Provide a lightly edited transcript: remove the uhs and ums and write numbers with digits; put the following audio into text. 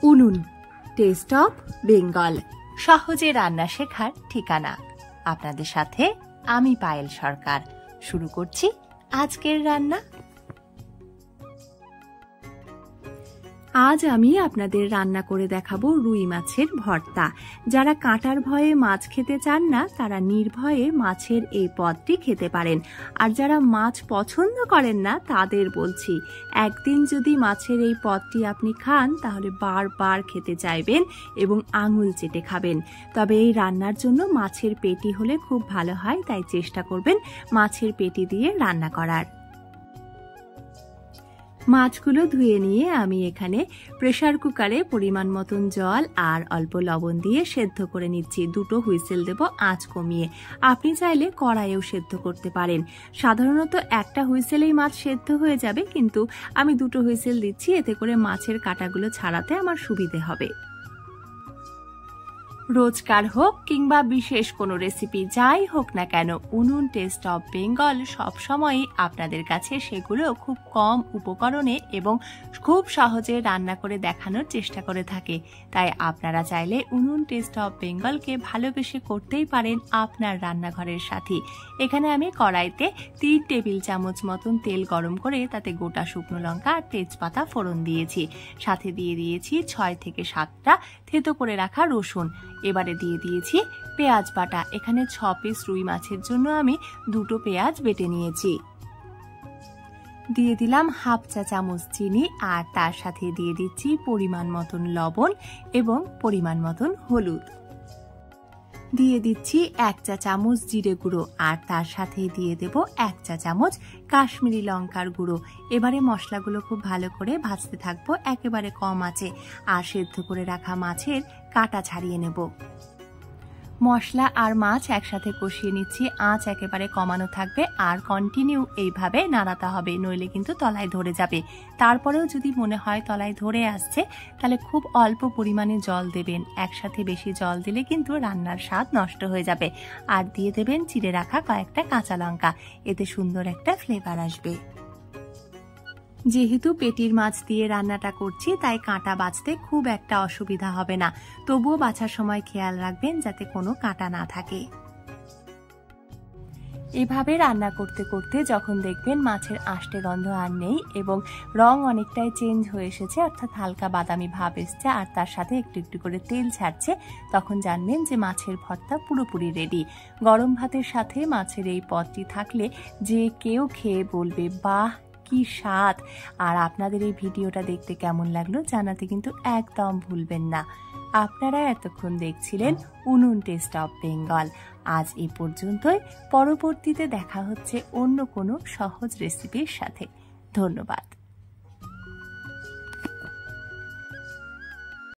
উনুন, test of Bengal, সহজে রান্না শেখার ঠিকানা। আপনাদের সাথে আমি পায়েল সরকার। শুরু করছি আজকের রান্না। আজ আমি আপনাদের রান্না করে দেখাবো রুই মাছের ভর্তা। যারা কাঁটার ভয়ে মাছ খেতে চান না তারা নির্ভয়ে মাছের এই পদটি খেতে পারেন। আর যারা মাছ পছন্দ করেন না তাদের বলছি, একদিন যদি মাছের এই পদটি আপনি খান তাহলে বারবার খেতে চাইবেন এবং আঙুল চেটে খাবেন। তবে এই রান্নার জন্য মাছের পেটি হলে খুব ভালো হয়, তাই চেষ্টা করবেন মাছের পেটি দিয়ে রান্না করার। মাছগুলো ধুয়ে নিয়ে আমি এখানে প্রেসার কুকারে পরিমাণ মতন জল আর অল্প লবণ দিয়ে সেদ্ধ করে নিচ্ছি। 2 হুইসেল দেব আঁচ কমিয়ে। আপনি চাইলে কড়াইয়েও সেদ্ধ করতে পারেন। সাধারণত 1টা হুইসেলেই মাছ সেদ্ধ হয়ে যাবে, কিন্তু আমি 2 হুইসেল দিচ্ছি, এতে করে মাছের কাঁটাগুলো ছাড়াতে আমার সুবিধে হবে। রোজকার হোক কিংবা বিশেষ কোনো রেসিপি যাই হোক না কেন, উনুন টেস্ট অফ বেঙ্গল সবসময়ই আপনাদের কাছে সেগুলো খুব কম উপকরণে এবং খুব সহজে রান্না করে দেখানোর চেষ্টা করে থাকে। তাই আপনারা চাইলে উনুন টেস্ট অফ বেঙ্গলকে ভালোবেসে করতেই পারেন আপনার রান্নাঘরের সাথী। এখানে আমি কড়াইতে 3 টেবিল চামচ মতন তেল গরম করে তাতে গোটা শুকনো লঙ্কা আর তেজপাতা ফোড়ন দিয়েছি। সাথে দিয়ে দিয়েছি 6 থেকে 7টা থেতো করে রাখা রসুন। এবারে দিয়ে দিয়েছি পেঁয়াজ বাটা। এখানে 6 পিস রুই মাছের জন্য আমি 2 পেঁয়াজ বেটে নিয়েছি। দিয়ে দিলাম হাফ চা চামচ চিনি আর তার সাথে দিয়ে দিচ্ছি পরিমাণ মতন লবণ এবং পরিমাণ মতন হলুদ। দিয়ে দিচ্ছি 1 চা চামচ জিরে গুঁড়ো আর তার সাথে দিয়ে দেব 1 চা চামচ কাশ্মীরি লঙ্কার গুঁড়ো। এবারে মশলাগুলো খুব ভালো করে ভাজতে থাকবো একেবারে কম আঁচে, আর সেদ্ধ করে রাখা মাছের কাঁটা ছাড়িয়ে নেব। মশলা আর মাছ একসাথে কষিয়ে নিচ্ছি। আঁচ একেবারে কমানো থাকবে আর কন্টিনিউ এইভাবে নাড়াতে হবে, নইলে কিন্তু তলায় ধরে যাবে। তারপরেও যদি মনে হয় তলায় ধরে আসছে তাহলে খুব অল্প পরিমাণে জল দেবেন। একসাথে বেশি জল দিলে কিন্তু রান্নার স্বাদ নষ্ট হয়ে যাবে। আর দিয়ে দেবেন চিড়ে রাখা কয়েকটা কাঁচা লঙ্কা, এতে সুন্দর একটা ফ্লেভার আসবে। যেহেতু পেটির মাছ দিয়ে রান্নাটা করছি তাই কাঁটা বাছতে খুব একটা অসুবিধা হবে না, তবুও বাছার সময় খেয়াল রাখবেন যাতে কোনো কাঁটা না থাকে। এভাবে রান্না করতে করতে যখন দেখবেন মাছের আষ্টে গন্ধ আর নেই এবং রং অনেকটাই চেঞ্জ হয়ে এসেছে, অর্থাৎ হালকা বাদামি ভাব এসছে আর তার সাথে একটু একটু করে তেল ছাড়ছে, তখন জানবেন যে মাছের ভর্তা পুরোপুরি রেডি। গরম ভাতের সাথে মাছের এই পদটি থাকলে যে কেউ খেয়ে বলবে বাহ কি স্বাদ। আর আপনাদের এই ভিডিওটা দেখতে কেমন লাগলো জানাতে কিন্তু একদম ভুলবেন না। আপনারা এতক্ষণ দেখছিলেন উনুন টেস্ট অফ বেঙ্গল। আজ এই পর্যন্তই। পরবর্তীতে দেখা হচ্ছে অন্য কোনো সহজ রেসিপির সাথে। ধন্যবাদ।